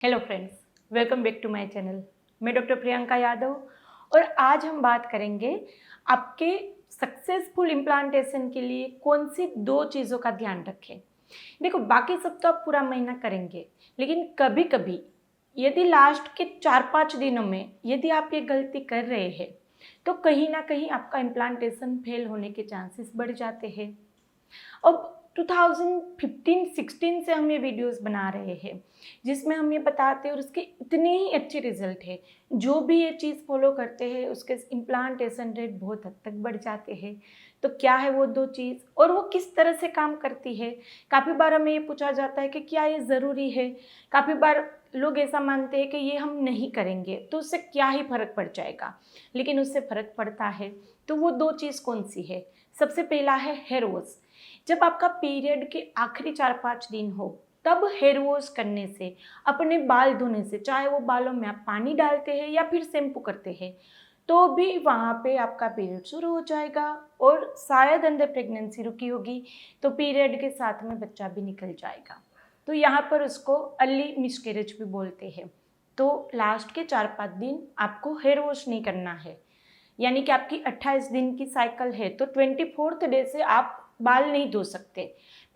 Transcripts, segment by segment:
Hello friends, welcome back to my channel. मैं doctor Priyanka Yadav और आज हम बात करेंगे आपके सक्सेसफुल इम्प्लांटेशन के लिए कौन सी दो चीज़ों का ध्यान रखें। देखो, बाकी सब तो आप पूरा महीना करेंगे, लेकिन कभी कभी यदि लास्ट के 4-5 दिनों में यदि आप ये गलती कर रहे हैं तो कहीं ना कहीं आपका इम्प्लांटेशन फेल होने के चांसेस बढ़ जाते हैं। अब 2015-16 से हम ये वीडियोस बना रहे हैं जिसमें हम ये बताते हैं और उसके इतने ही अच्छे रिजल्ट है। जो भी ये चीज़ फॉलो करते हैं उसके इम्प्लांटेशन रेट बहुत हद तक बढ़ जाते हैं। तो क्या है वो दो चीज़ और वो किस तरह से काम करती है? काफ़ी बार हमें ये पूछा जाता है कि क्या ये ज़रूरी है। काफ़ी बार लोग ऐसा मानते हैं कि ये हम नहीं करेंगे तो उससे क्या ही फ़र्क पड़ जाएगा, लेकिन उससे फ़र्क पड़ता है। तो वो दो चीज़ कौन सी है? सबसे पहला है हेयर वॉश। जब आपका पीरियड के आखिरी 4-5 दिन हो तब हेयर वॉश करने से, अपने बाल धोने से, चाहे वो बालों में आप पानी डालते हैं या फिर शैम्पू करते हैं, तो भी वहाँ पे आपका पीरियड शुरू हो जाएगा और शायद अंदर प्रेगनेंसी रुकी होगी तो पीरियड के साथ में बच्चा भी निकल जाएगा। तो यहाँ पर उसको अर्ली मिसकैरेज भी बोलते हैं। तो लास्ट के 4-5 दिन आपको हेयर वॉश नहीं करना है। यानी कि आपकी 28 दिन की साइकिल है तो 24th डे से आप बाल नहीं धो सकते।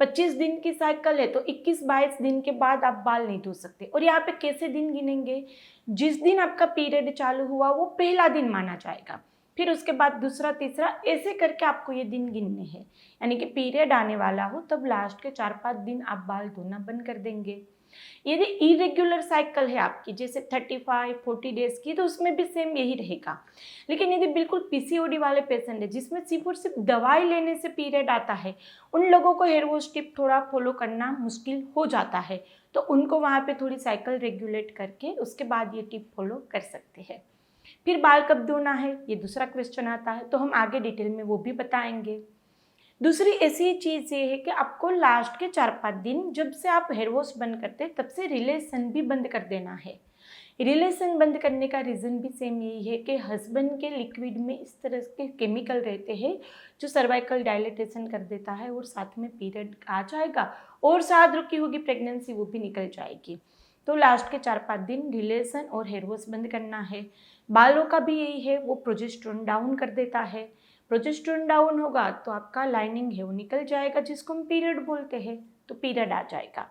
25 दिन की साइकिल है तो 21-22 दिन के बाद आप बाल नहीं धो सकते। और यहाँ पे कैसे दिन गिनेंगे? जिस दिन आपका पीरियड चालू हुआ वो पहला दिन माना जाएगा, फिर उसके बाद दूसरा, तीसरा, ऐसे करके आपको ये दिन गिनने हैं। यानी कि पीरियड आने वाला हो तब लास्ट के 4-5 दिन आप बाल धोना बंद कर देंगे। यदि इरेग्युलर साइकिल है आपकी, जैसे 35-40 डेज की, तो उसमें भी सेम यही रहेगा। लेकिन यदि बिल्कुल पीसीओडी वाले पेशेंट है जिसमें सिर्फ और सिर्फ दवाई लेने से पीरियड आता है, उन लोगों को हेयर वॉश टिप थोड़ा फॉलो करना मुश्किल हो जाता है, तो उनको वहाँ पे थोड़ी साइकिल रेगुलेट करके उसके बाद ये टिप फॉलो कर सकते हैं। फिर बाल कब धोना है ये दूसरा क्वेश्चन आता है, तो हम आगे डिटेल में वो भी बताएंगे। दूसरी ऐसी चीज़ ये है कि आपको लास्ट के 4-5 दिन जब से आप हेयर वॉश बंद करते हैं तब से रिलेशन भी बंद कर देना है। रिलेशन बंद करने का रीज़न भी सेम यही है कि हस्बैंड के लिक्विड में इस तरह के केमिकल रहते हैं जो सर्वाइकल डायलेटेशन कर देता है और साथ में पीरियड आ जाएगा और साथ रुकी होगी प्रेगनेंसी वो भी निकल जाएगी। तो लास्ट के 4-5 दिन रिलेशन और हेयर वॉश बंद करना है। बालों का भी यही है, वो प्रोजेस्टेरोन डाउन कर देता है। प्रोजेस्टेरोन डाउन होगा तो आपका लाइनिंग है वो निकल जाएगा जिसको हम पीरियड बोलते हैं, तो पीरियड आ जाएगा।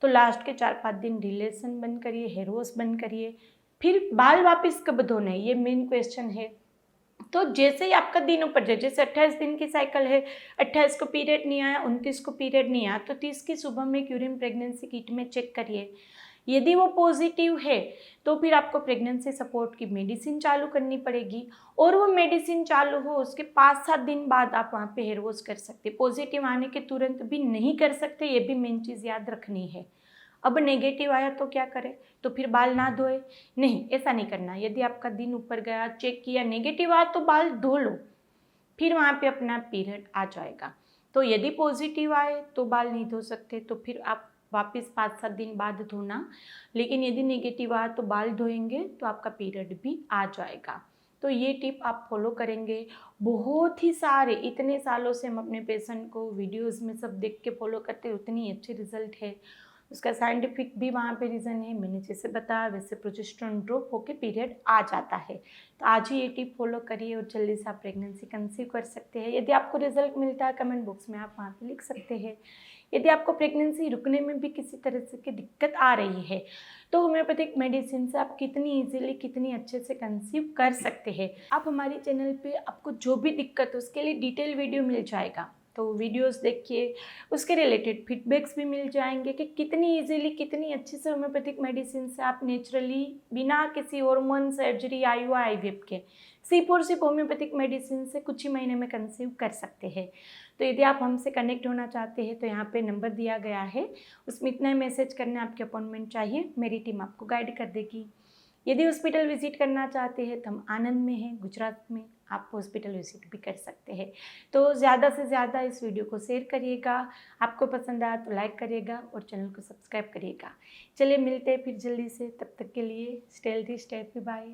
तो लास्ट के 4-5 दिन रिलेशन बंद करिए, हेयर वॉश बंद करिए। फिर बाल वापस कब धोने, ये मेन क्वेश्चन है। तो जैसे ही आपका दिन ऊपर जाए, जैसे 28 दिन की साइकिल है, 28 को पीरियड नहीं आया, 29 को पीरियड नहीं आया, तो 30 की सुबह में यूरिन प्रेगनेंसी किट में चेक करिए। यदि वो पॉजिटिव है तो फिर आपको प्रेगनेंसी सपोर्ट की मेडिसिन चालू करनी पड़ेगी और वो मेडिसिन चालू हो उसके 5-7 दिन बाद आप वहाँ पे हेयर वॉश कर सकते। पॉजिटिव आने के तुरंत भी नहीं कर सकते, ये भी मेन चीज़ याद रखनी है। अब नेगेटिव आया तो क्या करें? तो फिर बाल ना धोए? नहीं, ऐसा नहीं करना। यदि आपका दिन ऊपर गया, चेक किया, नेगेटिव आया तो बाल धो लो, फिर वहाँ पे अपना पीरियड आ जाएगा। तो यदि पॉजिटिव आए तो बाल नहीं धो सकते, तो फिर आप वापस 5-7 दिन बाद धोना। लेकिन यदि नेगेटिव आया तो बाल धोएंगे तो आपका पीरियड भी आ जाएगा। तो ये टिप आप फॉलो करेंगे। बहुत ही सारे, इतने सालों से हम अपने पेशेंट को वीडियोस में सब देख के फॉलो करते हैं, उतनी अच्छे रिजल्ट है। उसका साइंटिफिक भी वहाँ पे रीज़न है, मैंने जैसे बताया वैसे प्रोजेस्टेरोन ड्रॉप होकर पीरियड आ जाता है। तो आज ही ये टिप फॉलो करिए और जल्दी से आप प्रेगनेंसी कंसीव कर सकते हैं। यदि आपको रिजल्ट मिलता है कमेंट बॉक्स में आप वहाँ पे लिख सकते हैं। यदि आपको प्रेगनेंसी रुकने में भी किसी तरह से की दिक्कत आ रही है तो होम्योपैथिक मेडिसिन से आप कितनी इजीली, कितनी अच्छे से कंसीव कर सकते हैं। आप हमारे चैनल पे आपको जो भी दिक्कत हो उसके लिए डिटेल वीडियो मिल जाएगा, तो वीडियोस देखिए, उसके रिलेटेड फीडबैक्स भी मिल जाएंगे कि कितनी इजीली, कितनी अच्छे से होम्योपैथिक मेडिसिन से आप नेचुरली बिना किसी हार्मोन, सर्जरी, आईयूआई, आईवीएफ के सिर्फ और सिर्फ होम्योपैथिक मेडिसिन से कुछ ही महीने में कंसीव कर सकते हैं। तो यदि आप हमसे कनेक्ट होना चाहते हैं तो यहाँ पे नंबर दिया गया है, उसमें इतना ही मैसेज करना, आपकी अपॉइंटमेंट चाहिए, मेरी टीम आपको गाइड कर देगी। यदि हॉस्पिटल विजिट करना चाहते हैं तो हम आनंद में हैं, गुजरात में, आप हॉस्पिटल विजिट भी कर सकते हैं। तो ज़्यादा से ज़्यादा इस वीडियो को शेयर करिएगा, आपको पसंद आया तो लाइक करिएगा और चैनल को सब्सक्राइब करिएगा। चलिए मिलते हैं फिर जल्दी से, तब तक के लिए stay healthy, stay happy, bye.